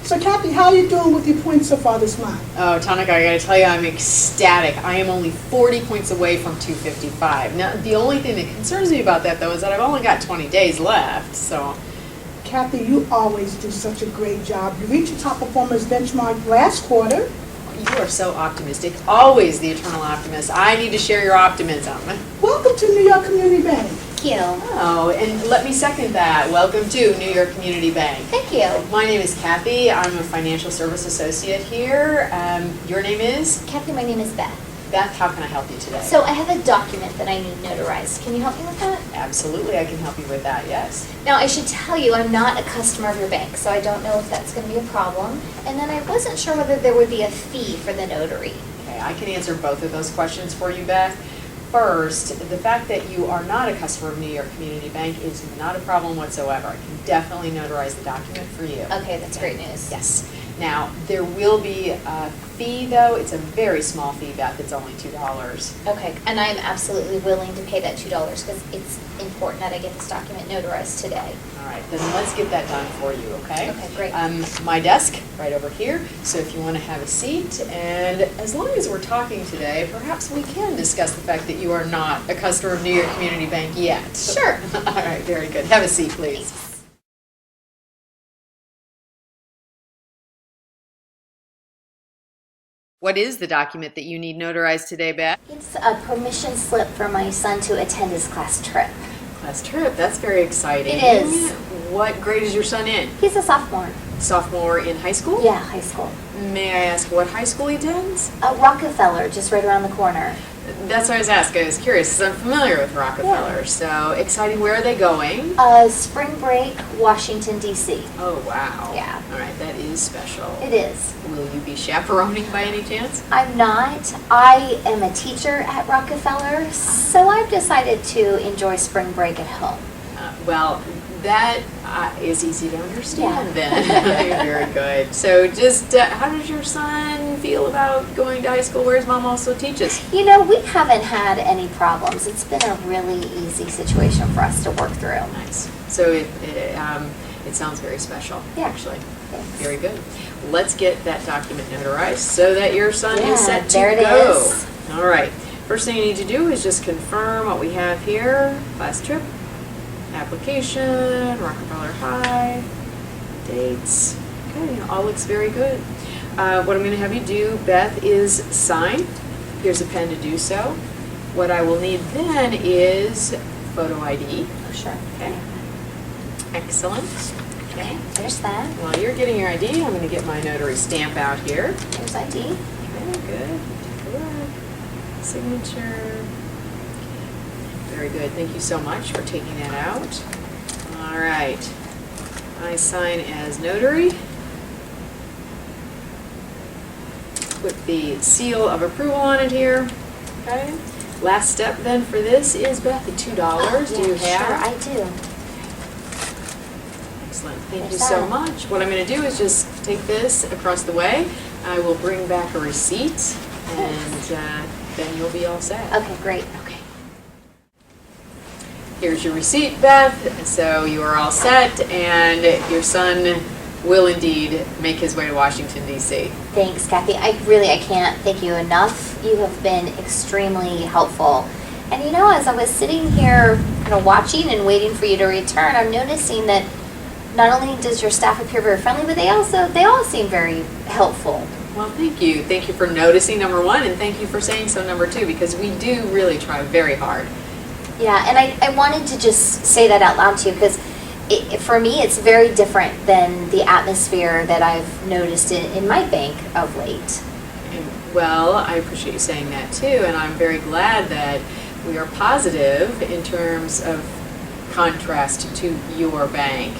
So Kathy, how are you doing with your points so far this month? Oh, Tonica, I gotta tell you, I'm ecstatic. I am only 40 points away from 255. Now, the only thing that concerns me about that, though, is that I've only got 20 days left, so. Kathy, you always do such a great job. You reached your top performance benchmark last quarter. You are so optimistic. Always the eternal optimist. I need to share your optimism. Welcome to New York Community Bank. Thank you. Oh, and let me second that. Welcome to New York Community Bank. Thank you. My name is Kathy. I'm a financial service associate here. Your name is? Kathy, my name is Beth. Beth, how can I help you today? So I have a document that I need notarized. Can you help me with that? Absolutely, I can help you with that, yes. Now, I should tell you, I'm not a customer of your bank, so I don't know if that's going to be a problem. And then I wasn't sure whether there would be a fee for the notary. Okay, I can answer both of those questions for you, Beth. First, the fact that you are not a customer of New York Community Bank is not a problem whatsoever. I can definitely notarize the document for you. Okay, that's great news. Yes. Now, there will be a fee, though. It's a very small fee, Beth. It's only $2. Okay, and I'm absolutely willing to pay that $2 because it's important that I get this document notarized today. All right, then let's get that done for you, okay? Okay, great. My desk, right over here, so if you want to have a seat, and as long as we're talking today, perhaps we can discuss the fact that you are not a customer of New York Community Bank yet. Sure. All right, very good. Have a seat, please. What is the document that you need notarized today, Beth? It's a permission slip for my son to attend his class trip. Class trip, that's very exciting. It is. What grade is your son in? He's a sophomore. Sophomore in high school? Yeah, high school. May I ask what high school he attends? Rockefeller, just right around the corner. That's what I was asking. I was curious because I'm familiar with Rockefeller. Yeah. So exciting. Where are they going? Spring break, Washington, D.C. Oh, wow. Yeah. All right, that is special. It is. Will you be chaperoning by any chance? I'm not. I am a teacher at Rockefeller, so I've decided to enjoy spring break at home. Well, that is easy to understand Yeah. then. Very good. So just how does your son feel about going to high school where his mom also teaches? You know, we haven't had any problems. It's been a really easy situation for us to work through. Nice. So it sounds very special, Yeah. actually. Thanks. Very good. Let's get that document notarized so that your son Yeah, is set to there it go. is. All right. First thing you need to do is just confirm what we have here. Class trip, application, Rockefeller High, dates. Okay, all looks very good. What I'm going to have you do, Beth, is sign. Here's a pen to do so. What I will need then is photo ID. Oh, sure. Okay. Excellent. Okay, there's that. While you're getting your ID, I'm going to get my notary stamp out here. There's ID. Very good. Take a look. Signature. Very good. Thank you so much for taking that out. All right. I sign as notary. Put the seal of approval on it here. Okay. Last step then for this is, Beth, the $2. Do you have? Sure, I do. Excellent. Thank you There's so that. much. What I'm going to do is just take this across the way. I will bring back a receipt, and then you'll be all set. Okay, great. Okay. Here's your receipt, Beth. So you are all set, and your son will indeed make his way to Washington, D.C. Thanks, Kathy. I can't thank you enough. You have been extremely helpful. And you know, as I was sitting here kind of watching and waiting for you to return, I'm noticing that not only does your staff appear very friendly, but they all seem very helpful. Well, thank you. Thank you for noticing, number one, and thank you for saying so, number two, because we do really try very hard. Yeah, and I wanted to just say that out loud to you because for me it's very different than the atmosphere that I've noticed in my bank of late. And, well, I appreciate you saying that too, and I'm very glad that we are positive in terms of contrast to your bank.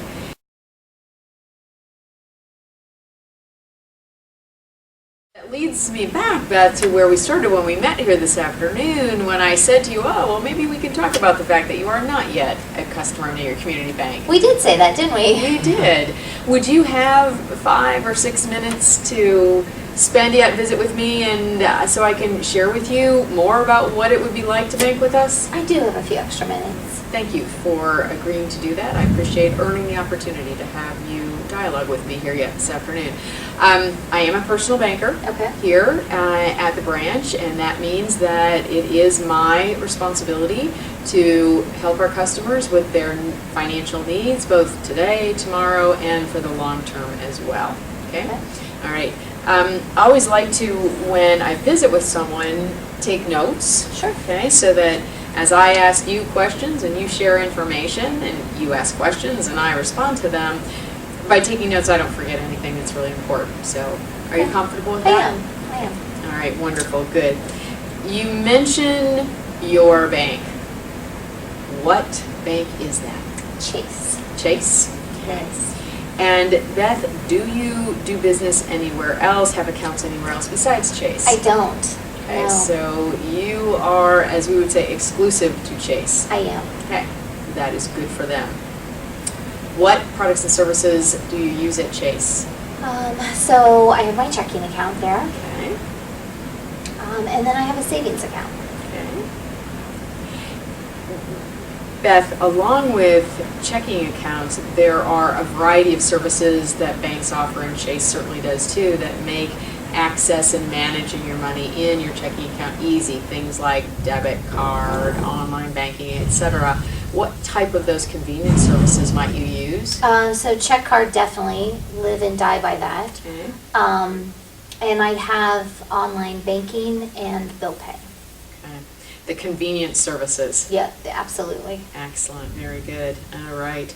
That leads me back, Beth, to where we started when we met here this afternoon, when I said to you, oh, well, maybe we can talk about the fact that you are not yet a customer of New York Community Bank. We did say that, didn't we? We did. Would you have 5 or 6 minutes to spend yet visit with me, and so I can share with you more about what it would be like to bank with us? I do have a few extra minutes. Thank you for agreeing to do that. I appreciate earning the opportunity to have you dialogue with me here yet this afternoon. I am a personal banker Okay. here at the branch, and that means that it is my responsibility to help our customers with their financial needs, both today, tomorrow, and for the long term as well. Okay? Okay. All right. I always like to, when I visit with someone, take notes. Sure. Okay, so that as I ask you questions and you share information and you ask questions and I respond to them, by taking notes I don't forget anything that's really important. So are you Okay. comfortable with I that? am. All right, wonderful, good. You mentioned your bank. What bank is that? Chase. Chase? Yes. And Beth, do you do business anywhere else, have accounts anywhere else besides Chase? I don't. Okay, No. so you are, as we would say, exclusive to Chase. I am. Okay, that is good for them. What products and services do you use at Chase? So I have my checking account there, Okay, and then I have a savings account. okay. Beth, along with checking accounts, there are a variety of services that banks offer, and Chase certainly does too, that make access and managing your money in your checking account easy. Things like debit card, online banking, etc. What type of those convenience services might you use? So check card, definitely live and die by that. Okay. And I have online banking and bill pay. Okay. The convenience services. Yeah, absolutely. Excellent, very good. All right.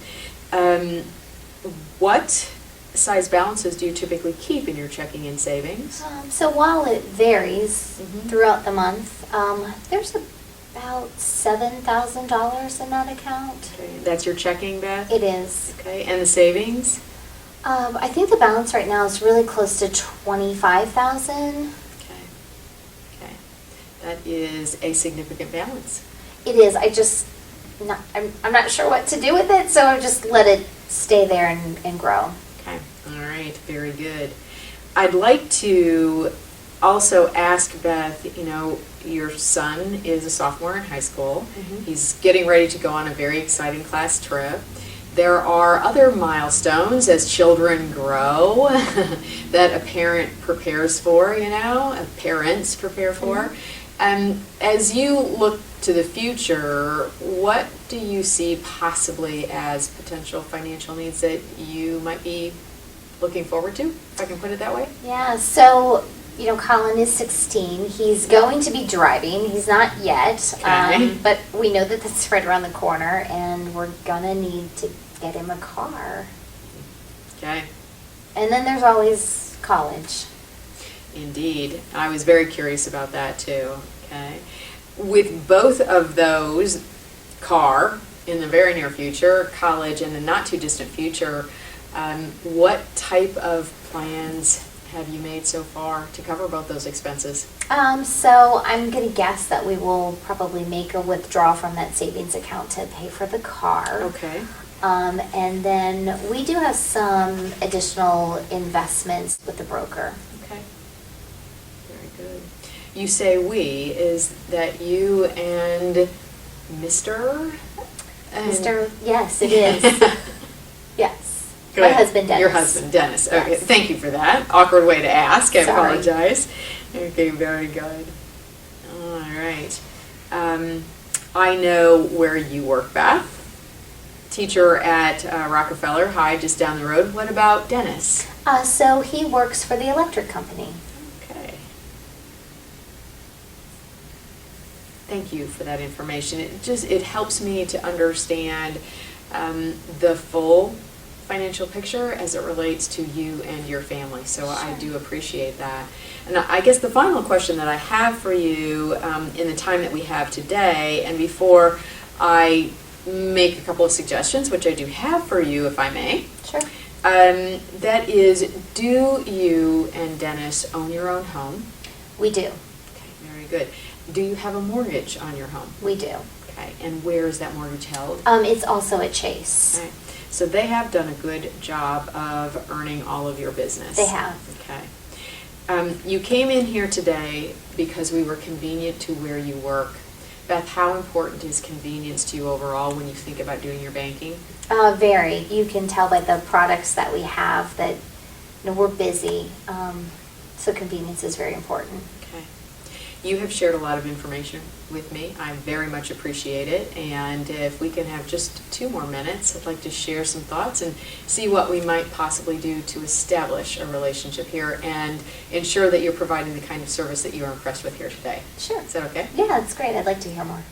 What size balances do you typically keep in your checking and savings? So while it varies Mhm. throughout the month, there's about $7,000 in that account. Okay, that's your checking, Beth? It is. Okay, and the savings? I think the balance right now is really close to 25,000. Okay. Okay. That is a significant balance. It is. I'm not sure what to do with it, so I just let it stay there and grow. Okay, all right, very good. I'd like to also ask Beth, your son is a sophomore in high school. Mhm. He's getting ready to go on a very exciting class trip. There are other milestones as children grow that a parent prepares for, parents prepare for. As you look to the future, what do you see possibly as potential financial needs that you might be looking forward to, if I can put it that way? Yeah, so, Colin is 16. He's going to be driving. He's not yet. Okay. But we know that that's right around the corner, and we're going to need to get him a car. Okay, And then there's always college. indeed. I was very curious about that too, okay? With both of those, car in the very near future, college in the not too distant future, what type of plans have you made so far to cover both those expenses? So I'm going to guess that we will probably make a withdrawal from that savings account to pay for the car. Okay. And then we do have some additional investments with the broker. Okay. Very good. You say we, is that you and Mr.? Yes, it is. Yes. Go My ahead. husband, Dennis. Your husband, Dennis. Okay, Yes. thank you for that. Awkward way to ask. I Sorry. apologize. Okay, very good. All right. I know where you work, Beth. Teacher at Rockefeller High, just down the road. What about Dennis? So he works for the electric company. Okay. Thank you for that information. It helps me to understand the full financial picture as it relates to you and your family. So I do appreciate that. And I guess the final question that I have for you in the time that we have today, and before I make a couple of suggestions, which I do have for you, if I may, Sure. that is, do you and Dennis own your own home? We do. Okay, very good. Do you have a mortgage on your home? We do. Okay, and where is that mortgage held? It's also at Chase. Okay. So they have done a good job of earning all of your business. They have. Okay. You came in here today because we were convenient to where you work. Beth, how important is convenience to you overall when you think about doing your banking? Very. You can tell by the products that we have that, we're busy. So convenience is very important. Okay. You have shared a lot of information with me. I very much appreciate it. And if we can have just 2 more minutes, I'd like to share some thoughts and see what we might possibly do to establish a relationship here and ensure that you're providing the kind of service that you are impressed with here today. Sure. Is that okay? Yeah, that's great. I'd like to hear more.